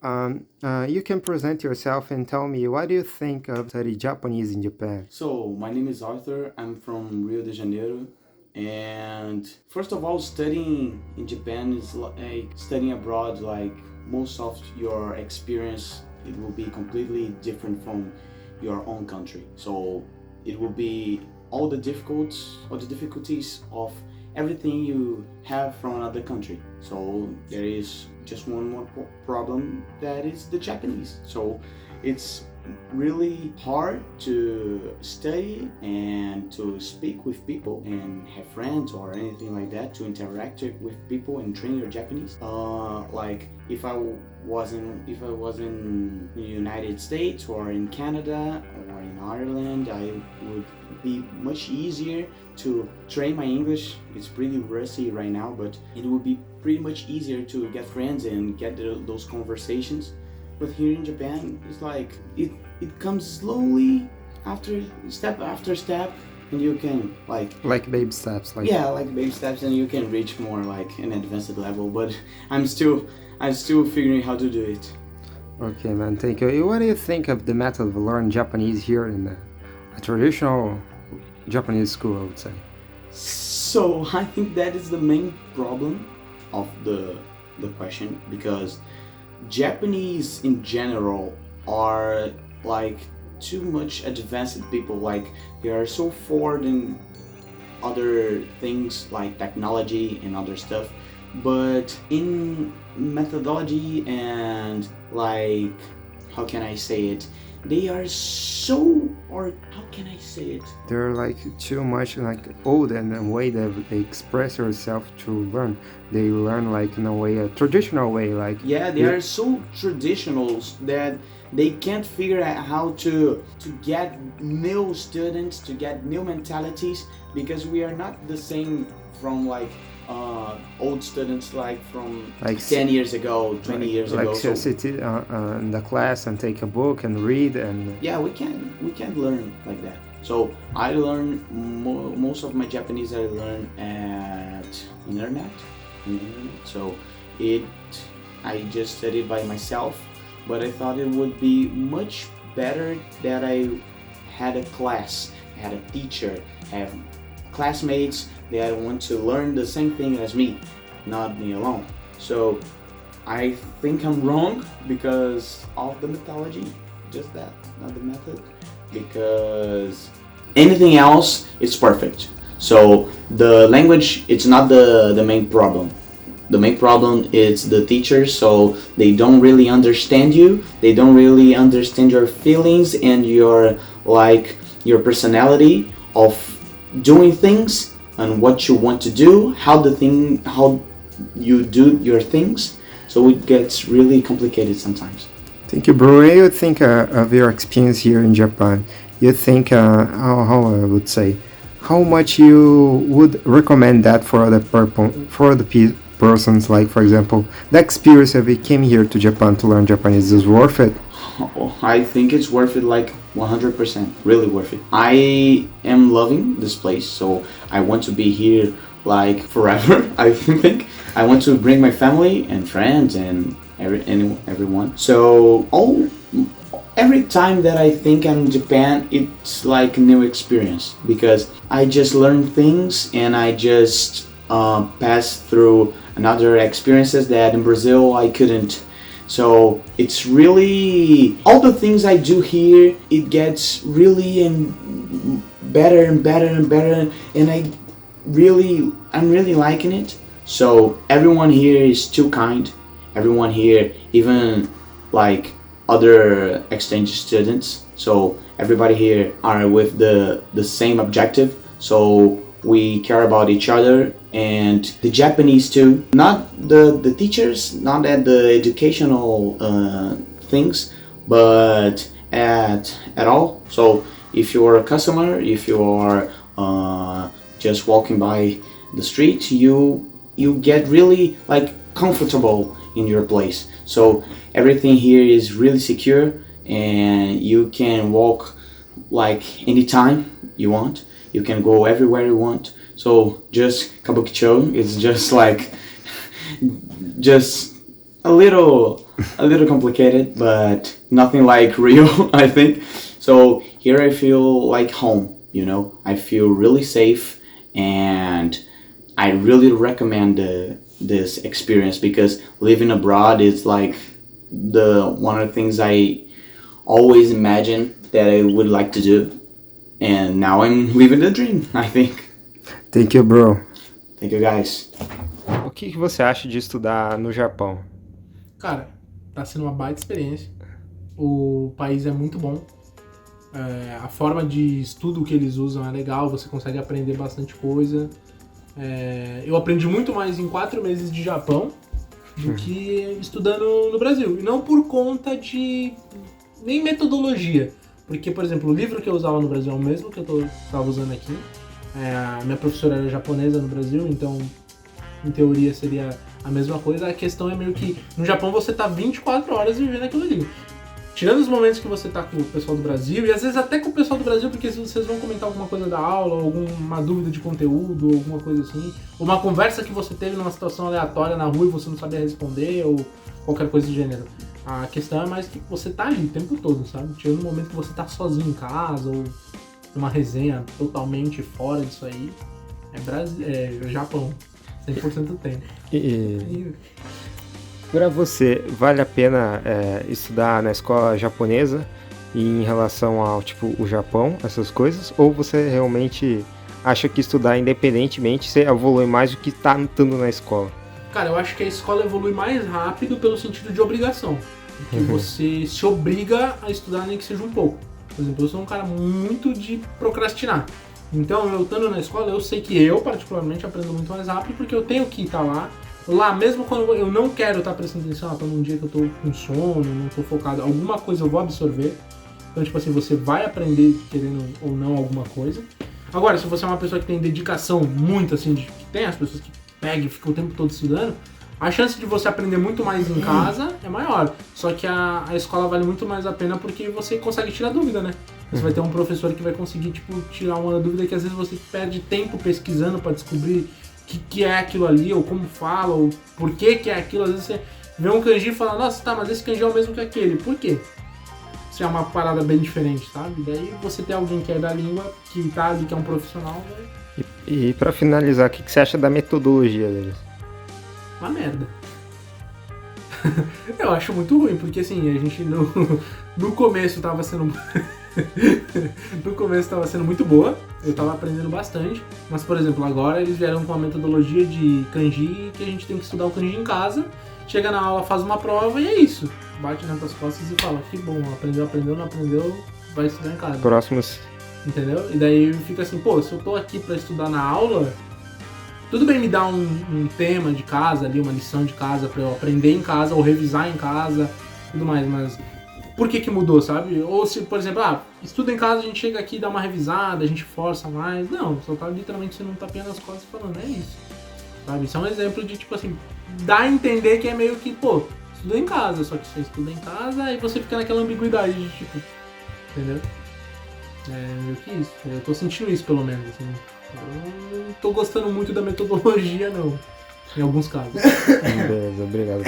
You can present yourself and tell me what do you think of study Japanese in Japan? So, my name is Arthur. I'm from Rio de Janeiro. And first of all, studying in Japan is like studying abroad, like most of your experience, it will be completely different from your own country. So, it will be all the difficulties of everything you have from another country. So, there is just one more problem, that is the Japanese. So, it's really hard to study and to speak with people and have friends or anything like that, to interact with people and train your Japanese. Like if I was in the United States or in Canada or in Ireland, I would be much easier to train my English. It's pretty rusty right now, but it would be pretty much easier to get friends and get those conversations. But here in Japan, it's like it comes slowly, after step, and you can like, Like baby steps, like yeah, like baby steps, and you can reach more like an advanced level. But I'm still figuring how to do it. okay, man. Thank you. What do you think of the method of learning Japanese here in a traditional Japanese school? I would say. So I think that is the main problem of the question, because Japanese in general are like too much advanced people. Like, they are so forward in other things like technology and other stuff, but in methodology and, like, how can I say it, they are so, or how can I say it, They're like too much like old and the way that they express yourself to learn. They learn like in a way, a traditional way, like yeah, they you, are so traditional that they can't figure out how to get new students, to get new mentalities, because we are not the same from like old students, like from like 10 years ago, 20 years ago. So sit in the class and take a book and read and yeah, we can learn like that. So I learn most of my Japanese, I learn at internet. So it I just studied by myself, but I thought it would be much better that I had a class, had a teacher, have classmates that want to learn the same thing as me, not me alone. So I think I'm wrong because of the methodology, just that, not the method. Because anything else is perfect. So the language, it's not the main problem. The main problem is the teachers, so they don't really understand you. They don't really understand your feelings and your personality of doing things and what you want to do, how you do your things. So it gets really complicated sometimes. thank you, bro. What do you think of your experience here in Japan? You think how I would say how much you would recommend that for other persons, like for example the experience of you came here to Japan to learn Japanese is worth it. Oh, I think it's worth it, like 100%, really worth it. I am loving this place, so I want to be here like forever. I think I want to bring my family and friends and everyone. So every time that I think I'm in Japan, it's like a new experience, because I just learn things and I just pass through another experiences that in Brazil I couldn't. So it's really all the things I do here. It gets really and better and better and better, and I'm really liking it. So everyone here is too kind. Everyone here, even like other exchange students. So everybody here are with the same objective. So we care about each other, and the Japanese too. Not the teachers, not at the educational things, but at all. So if you are a customer, if you are just walking by the street, you get really like comfortable in your place. So everything here is really secure, and you can walk like anytime you want. You can go everywhere you want. So just Kabukicho is just like just a little a little complicated, but nothing like real, I think. So here I feel like home, you know. I feel really safe, and I really recommend this experience because living abroad is like the one of the things I always imagined that I would like to do, and now I'm living the dream, I think. Thank you, bro. Thank you, guys. O que você acha de estudar no Japão? Cara, tá sendo uma baita experiência. O país é muito bom. A forma de estudo que eles usam é legal, você consegue aprender bastante coisa. Eu aprendi muito mais em 4 meses de Japão do que estudando no Brasil. E não por conta de nem metodologia. Porque, por exemplo, o livro que eu usava no Brasil é o mesmo que eu estava usando aqui. A minha professora era japonesa no Brasil, então em teoria seria a mesma coisa. A questão é meio que no Japão você tá 24 horas vivendo aquilo ali. Tirando os momentos que você tá com o pessoal do Brasil, e às vezes até com o pessoal do Brasil, porque se vocês vão comentar alguma coisa da aula, alguma dúvida de conteúdo, alguma coisa assim, ou uma conversa que você teve numa situação aleatória na rua e você não sabia responder, ou qualquer coisa do gênero. A questão é mais que você tá ali o tempo todo, sabe? Tirando o momento que você tá sozinho em casa, ou numa resenha totalmente fora disso aí, é Japão, 100% do tempo. Para você, vale a pena estudar na escola japonesa em relação ao tipo o Japão, essas coisas? Ou você realmente acha que estudar independentemente você evolui mais do que tá estando na escola? Cara, eu acho que a escola evolui mais rápido pelo sentido de obrigação. Porque você se obriga a estudar nem que seja um pouco. Por exemplo, eu sou um cara muito de procrastinar. Então, eu estando na escola, eu sei que eu, particularmente, aprendo muito mais rápido porque eu tenho que estar lá, mesmo quando eu não quero estar prestando atenção, tô num dia que eu tô com sono, não tô focado, alguma coisa eu vou absorver. Então, tipo assim, você vai aprender querendo ou não alguma coisa. Agora, se você é uma pessoa que tem dedicação muito, assim, que tem as pessoas que pegam e ficam o tempo todo estudando, a chance de você aprender muito mais em casa é maior. Só que a escola vale muito mais a pena porque você consegue tirar dúvida, né? Você vai ter um professor que vai conseguir, tipo, tirar uma dúvida que às vezes você perde tempo pesquisando pra descobrir o que é aquilo ali, ou como fala, ou por que é aquilo. Às vezes você vê um kanji e fala, nossa, tá, mas esse kanji é o mesmo que aquele. Por quê? Se é uma parada bem diferente, sabe? Daí você tem alguém que é da língua, que tá ali, que é um profissional, né? E pra finalizar, o que você acha da metodologia deles? Uma merda. Eu acho muito ruim, porque assim, a gente no começo tava sendo... no começo tava sendo muito boa, eu tava aprendendo bastante, mas por exemplo, agora eles vieram com a metodologia de kanji que a gente tem que estudar o kanji em casa, chega na aula, faz uma prova e é isso. Bate nas tuas costas e fala, que bom, aprendeu, não aprendeu, vai estudar em casa. Próximos. Entendeu? E daí fica assim, pô, se eu tô aqui pra estudar na aula, tudo bem me dar um tema de casa ali, uma lição de casa pra eu aprender em casa ou revisar em casa, tudo mais, mas por que mudou, sabe? Ou se, por exemplo, estuda em casa, a gente chega aqui, dá uma revisada, a gente força mais. Não, só tá literalmente sendo um tapinha nas costas falando, é isso. Sabe? Isso é um exemplo de, tipo assim, dá a entender que é meio que, pô, estuda em casa, só que você estuda em casa e você fica naquela ambiguidade de, tipo, entendeu? É meio que isso. Eu tô sentindo isso, pelo menos, assim. Eu não tô gostando muito da metodologia, não. Em alguns casos. Beleza, obrigado.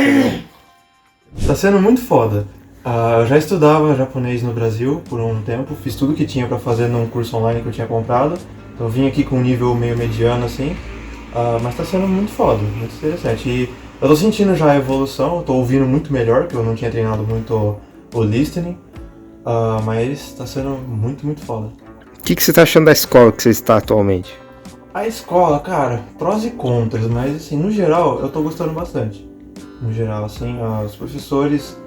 Tá sendo muito foda. Eu já estudava japonês no Brasil por um tempo, fiz tudo que tinha pra fazer num curso online que eu tinha comprado. Então eu vim aqui com um nível meio mediano assim, mas tá sendo muito foda, muito interessante. E eu tô sentindo já a evolução, eu tô ouvindo muito melhor, porque eu não tinha treinado muito o listening, mas tá sendo muito, muito foda. O que você tá achando da escola que você está atualmente? A escola, cara, prós e contras, mas assim, no geral eu tô gostando bastante. No geral, assim, os professores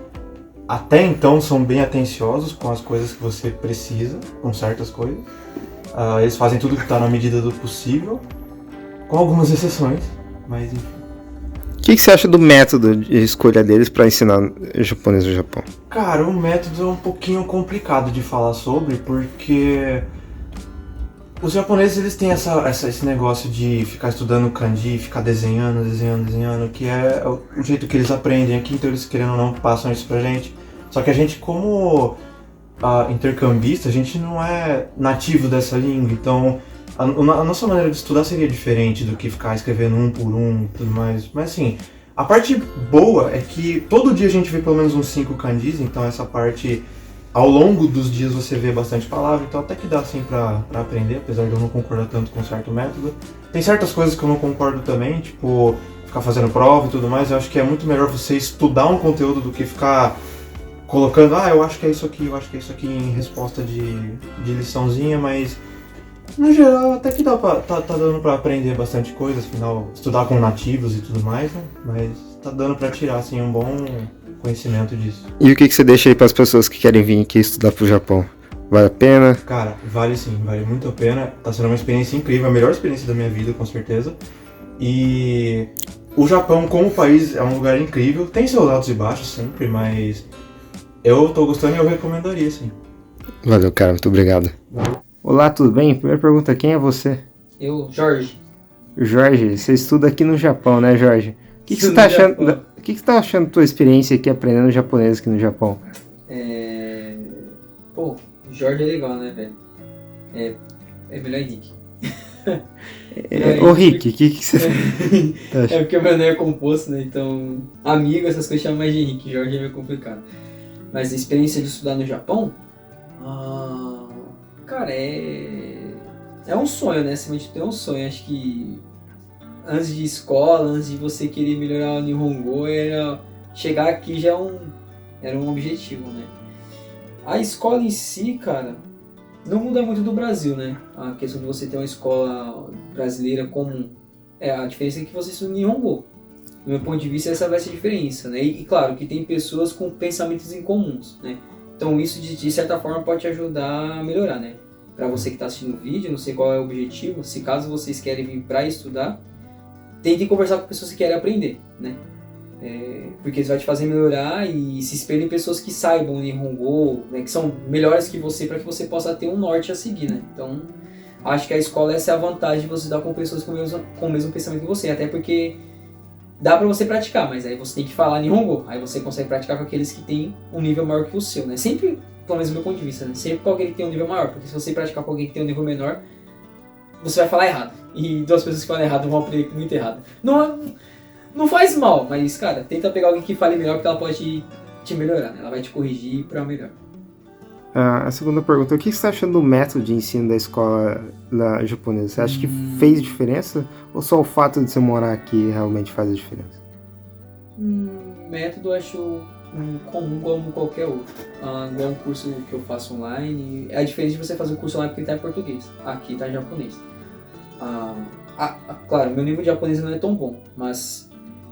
até então são bem atenciosos com as coisas que você precisa, com certas coisas. Eles fazem tudo que está na medida do possível, com algumas exceções, mas enfim. O que você acha do método de escolha deles para ensinar japonês no Japão? Cara, o método é um pouquinho complicado de falar sobre, porque os japoneses eles têm esse negócio de ficar estudando kanji, ficar desenhando, que é o jeito que eles aprendem aqui, então eles querendo ou não passam isso pra gente. Só que a gente, como intercambista, a gente não é nativo dessa língua, então a nossa maneira de estudar seria diferente do que ficar escrevendo um por um e tudo mais. Mas assim, A parte boa é que todo dia a gente vê pelo menos uns 5 kanjis, então essa parte, ao longo dos dias você vê bastante palavra, então até que dá assim pra aprender, apesar de eu não concordar tanto com certo método. Tem certas coisas que eu não concordo também, tipo ficar fazendo prova e tudo mais. Eu acho que é muito melhor você estudar um conteúdo do que ficar colocando, eu acho que é isso aqui, eu acho que é isso aqui em resposta de liçãozinha, mas no geral até que tá dando pra aprender bastante coisa, afinal, estudar com nativos e tudo mais, né? Mas tá dando pra tirar assim um bom conhecimento disso. E o que você deixa aí pras pessoas que querem vir aqui estudar pro Japão? Vale a pena? Cara, vale sim, vale muito a pena. Tá sendo uma experiência incrível, a melhor experiência da minha vida, com certeza. E o Japão como país é um lugar incrível, tem seus altos e baixos sempre, mas eu tô gostando e eu recomendaria sim. Valeu, cara, muito obrigado. Olá, tudo bem? Primeira pergunta, quem é você? Eu, Jorge. Jorge, você estuda aqui no Japão, né, Jorge? O que você tá achando? O que você tá achando da tua experiência aqui aprendendo japonês aqui no Japão? Pô, Jorge é legal, né, velho? É melhor Henrique. Ô Rick, o que você tá achando? É porque o meu nome é composto, né? Então, amigo, essas coisas chamam mais de Henrique. Jorge é meio complicado. Mas a experiência de estudar no Japão, cara, é um sonho, né? Acima de tudo é um sonho. Acho que antes de escola, antes de você querer melhorar o Nihongo, chegar aqui já era um objetivo, né? A escola em si, cara, não muda muito do Brasil, né? A questão de você ter uma escola brasileira comum. A diferença é que você estuda Nihongo. Do meu ponto de vista, essa vai ser a diferença, né? E claro, que tem pessoas com pensamentos incomuns, né? Então isso, de certa forma, pode te ajudar a melhorar, né? Para você que está assistindo o vídeo, não sei qual é o objetivo, se caso vocês querem vir para estudar, tentem conversar com pessoas que querem aprender, né? Porque isso vai te fazer melhorar e se espelhar em pessoas que saibam Nihongo, né? Que são melhores que você, para que você possa ter um norte a seguir, né? Então, acho que a escola, essa é a vantagem de você estudar com pessoas com o mesmo pensamento que você, até porque dá para você praticar, mas aí você tem que falar Nihongo, aí você consegue praticar com aqueles que têm um nível maior que o seu, né? Sempre, pelo menos do meu ponto de vista, né? Sempre com alguém que tem um nível maior, porque se você praticar com alguém que tem um nível menor, você vai falar errado. E duas pessoas que falam errado vão aprender muito errado. Não faz mal, mas, cara, tenta pegar alguém que fale melhor, porque ela pode te melhorar, né? Ela vai te corrigir para melhor. A segunda pergunta, o que você está achando do método de ensino da escola japonesa? Você acha que fez diferença? Ou só o fato de você morar aqui realmente faz a diferença? Método eu acho comum como qualquer outro. Igual um curso que eu faço online. É a diferença de você fazer o curso online porque ele está em português. Aqui está em japonês. Claro, meu nível de japonês não é tão bom, mas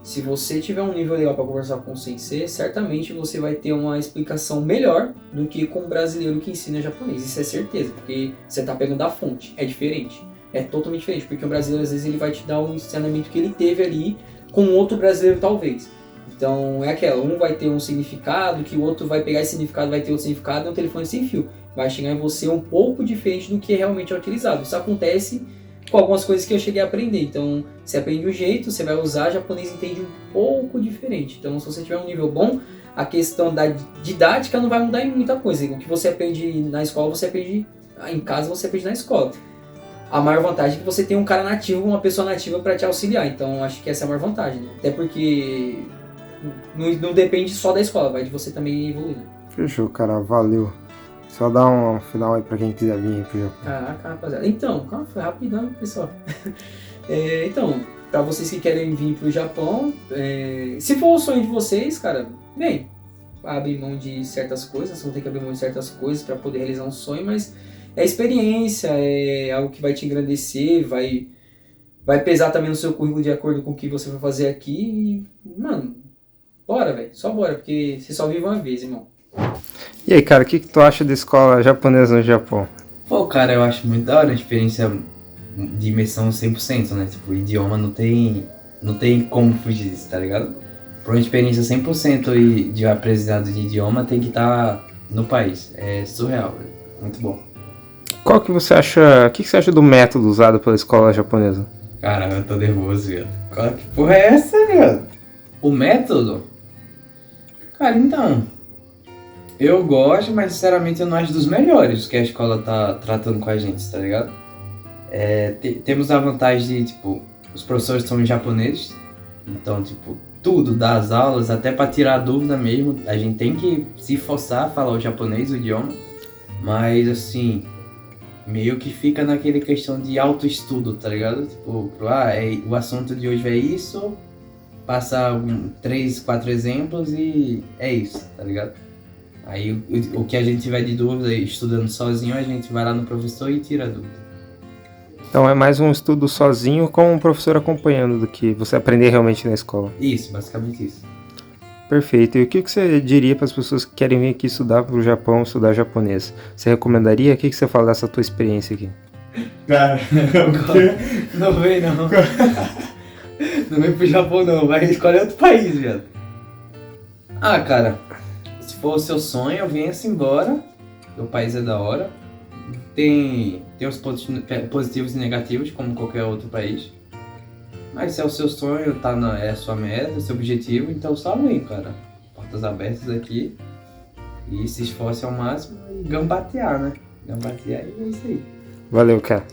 se você tiver um nível legal para conversar com o sensei, certamente você vai ter uma explicação melhor do que com um brasileiro que ensina japonês. Isso é certeza, porque você está pegando a fonte. É diferente. É totalmente diferente, porque o brasileiro às vezes ele vai te dar um ensinamento que ele teve ali com outro brasileiro talvez. Então é aquela, um vai ter um significado, que o outro vai pegar esse significado, vai ter outro significado, é um telefone sem fio. Vai chegar em você um pouco diferente do que realmente é utilizado. Isso acontece com algumas coisas que eu cheguei a aprender. Então, você aprende um jeito, você vai usar, japonês entende um pouco diferente. Então, se você tiver um nível bom, a questão da didática não vai mudar em muita coisa. O que você aprende na escola, você aprende em casa, você aprende na escola. A maior vantagem é que você tem um cara nativo, uma pessoa nativa para te auxiliar. Então, acho que essa é a maior vantagem, né? Até porque não depende só da escola, vai de você também evoluir, né? Fechou, cara, valeu. Só dá um final aí pra quem quiser vir aí pro Japão. Caraca, rapaziada. Então, calma, foi rapidão, pessoal. Então, pra vocês que querem vir pro Japão, se for o sonho de vocês, cara, bem, abre mão de certas coisas, vão ter que abrir mão de certas coisas pra poder realizar um sonho, mas é experiência, é algo que vai te engrandecer, vai pesar também no seu currículo de acordo com o que você vai fazer aqui e, mano, bora, velho, só bora, porque você só vive uma vez, irmão. E aí, cara, o que tu acha da escola japonesa no Japão? Pô, cara, eu acho muito da hora a experiência de imersão 100%, né? Tipo, o idioma não tem como fugir disso, tá ligado? Pra uma experiência 100% e de aprendizado de idioma tem que estar no país. É surreal, velho. Muito bom. O que você acha do método usado pela escola japonesa? Cara, eu tô nervoso, velho. Que porra é essa, velho? O método? Cara, então... Eu gosto, mas sinceramente eu não acho dos melhores que a escola tá tratando com a gente, tá ligado? Temos a vantagem de, tipo, os professores são japoneses, então, tipo, tudo, das aulas, até para tirar dúvida mesmo, a gente tem que se forçar a falar o japonês, o idioma, mas assim, meio que fica naquele questão de autoestudo, tá ligado? Tipo, o assunto de hoje é isso, passa 3, 4 exemplos e é isso, tá ligado? Aí o que a gente tiver de dúvida estudando sozinho, a gente vai lá no professor e tira a dúvida. Então é mais um estudo sozinho com um professor acompanhando do que você aprender realmente na escola. Isso, basicamente isso. Perfeito. E o que você diria para as pessoas que querem vir aqui estudar para o Japão, estudar japonês? Você recomendaria? O que você fala dessa tua experiência aqui? Cara, Não vem não. Não vem pro Japão não, vai escolher outro país, viado. Ah, cara, se for o seu sonho, venha-se embora. O país é da hora. Tem os pontos positivos e negativos, como qualquer outro país. Mas se é o seu sonho, é a sua meta, o seu objetivo, então só vem, cara. Portas abertas aqui. E se esforce ao máximo e gambatear, né? Gambatear e é isso aí. Valeu, cara.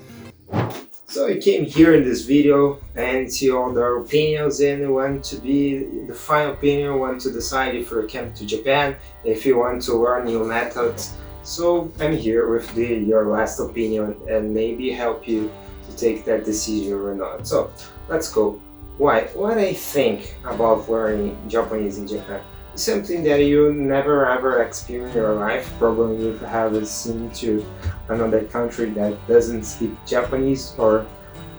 So I came here in this video and see all their opinions and want to be the final opinion, want to decide if you come to Japan, if you want to learn new methods. So I'm here with your last opinion and maybe help you to take that decision or not. So let's go. What I think about learning Japanese in Japan is something that you never ever experience in your life. Probably you have seen to another country that doesn't speak Japanese or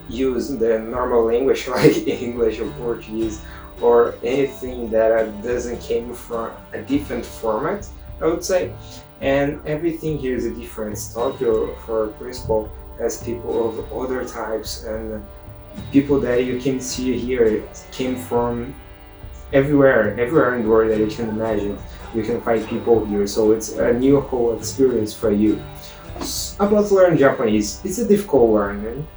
use the normal language like English or Portuguese or anything that doesn't came from a different format, I would say. And everything here is a difference. Tokyo, for principle, has people of other types and people that you can see here came from everywhere in the world that you can imagine. You can find people here, so it's a new whole experience for you. About learning Japanese, it's a difficult learning,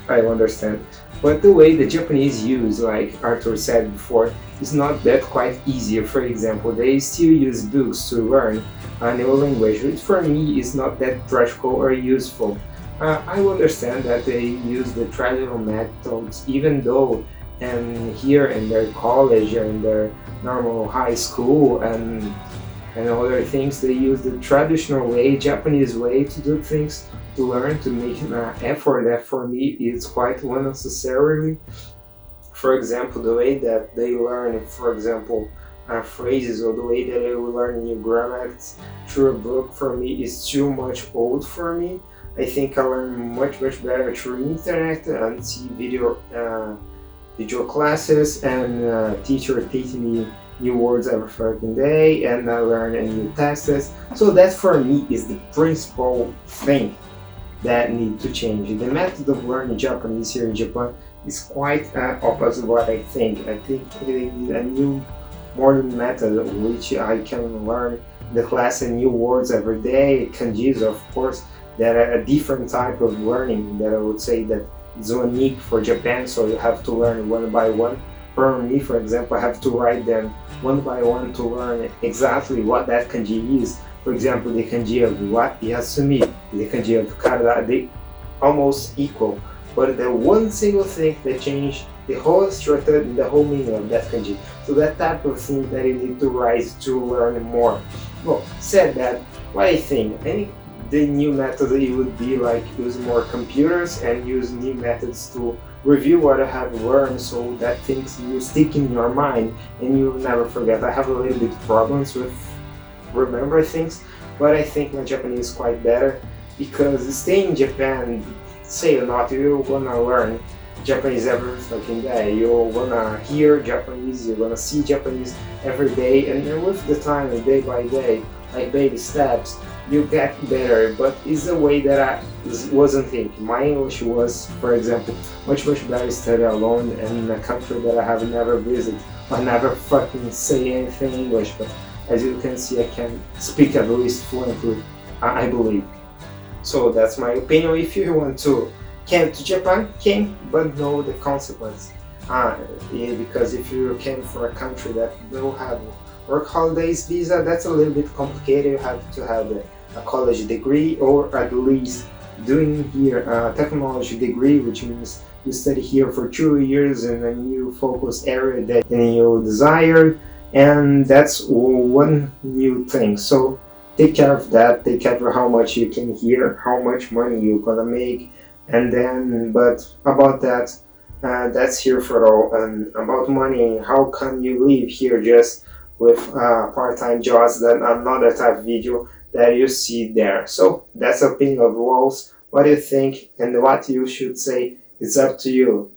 I understand. But the way the Japanese use, like Arthur said before, is not that quite easy. For example, they still use books to learn a new language, which for me is not that practical or useful. I understand that they use the traditional methods, even though here in their college and their normal high school and other things, they use the traditional way, Japanese way to do things, to learn, to make an effort that for me is quite unnecessary. For example, the way that they learn, for example, phrases or the way that they will learn new grammars through a book for me is too much old for me. I think I learn much better through internet and see video classes and teacher teaching me new words every fucking day and I learn a new tests. So that for me is the principal thing that need to change. The method of learning Japanese here in Japan is quite opposite what I think. I think they need a new modern method which I can learn the class and new words every day, kanjis of course, that are a different type of learning that I would say that is unique for Japan, so you have to learn one by one. For me, for example, I have to write them one by one to learn exactly what that kanji is. For example, the kanji of Yasumi, the kanji of Karada, they almost equal. But the one single thing that changed the whole structure and the whole meaning of that kanji. So that type of thing that you need to write to learn more. Well, said that, what I think the new method it would be like use more computers and use new methods to review what I have learned so that things will stick in your mind and you'll never forget. I have a little bit problems with remember things, but I think my Japanese is quite better because staying in Japan, say or not, you're gonna learn Japanese every fucking day. You're gonna hear Japanese, you're gonna see Japanese every day, and then with the time, day by day, like baby steps, you get better. But it's the way that I wasn't thinking. My English was, for example, much better study alone in a country that I have never visited. I never fucking say anything English, but as you can see, I can speak at least fluently, I believe. So that's my opinion. If you want to come to Japan, came, but know the consequence. Because if you came from a country that don't have work holidays visa, that's a little bit complicated. You have to have a college degree or at least doing here a technology degree, which means you study here for 2 years in a new focus area that you desire, and that's one new thing. So take care of that, take care of how much you can hear, how much money you're gonna make, and then, but about that, that's here for all. And about money, how can you live here just with part-time jobs? Then another type of video that you see there. So that's opinion of Walls. What do you think and what you should say? It's up to you.